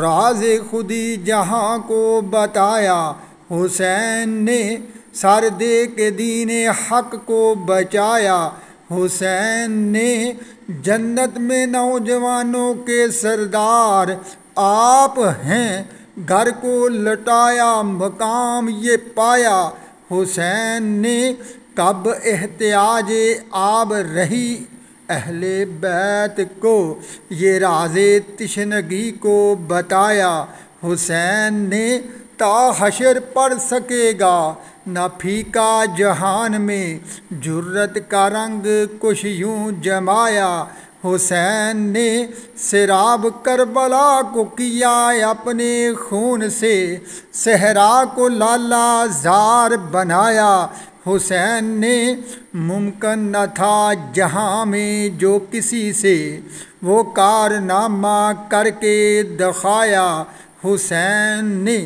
راز خودی جہاں کو بتایا، حسین نے سر دے کے دین حق کو بچایا، حسین نے جنت میں نوجوانوں کے سردار آپ ہیں، گھر کو لٹایا مقام یہ پایا، حسین نے کب احتیاج آب رہی اہل بیت کو، یہ راز تشنگی کو بتایا، حسین نے تا حشر پڑھ سکے گا نہ پھیکا جہان میں، جرت کا رنگ کچھ یوں جمایا، حسین نے سراب کربلا کو کیا اپنے خون سے، صحرا کو لالا زار بنایا، حسین نے ممکن نہ تھا جہاں میں جو کسی سے، وہ کارنامہ کر کے دکھایا، حسین نے